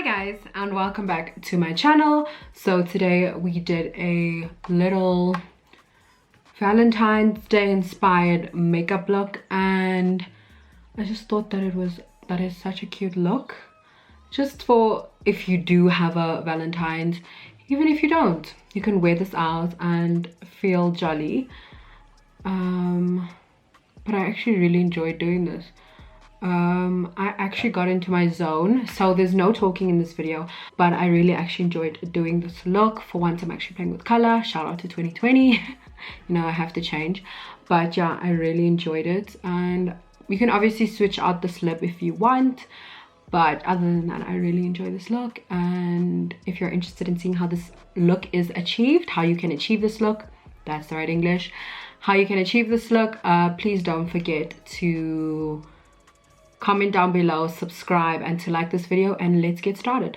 guys, and welcome back to my channel. So today we did a little Valentine's Day inspired makeup look, and I just thought that is such a cute look, just for if you do have a Valentine's. Even if you don't, you can wear this out and feel jolly. But I actually really enjoyed doing this. I actually got into my zone, so there's no talking in this video, but I really actually enjoyed doing this look. For once, I'm actually playing with color. Shout out to 2020. You know, I have to change, but yeah, I really enjoyed it. And you can obviously switch out this lip if you want, but other than that, I really enjoy this look. And if you're interested in seeing how this look is achieved, how you can achieve this look, that's the right English, how you can achieve this look, please don't forget to comment down below, subscribe, and to like this video, and let's get started.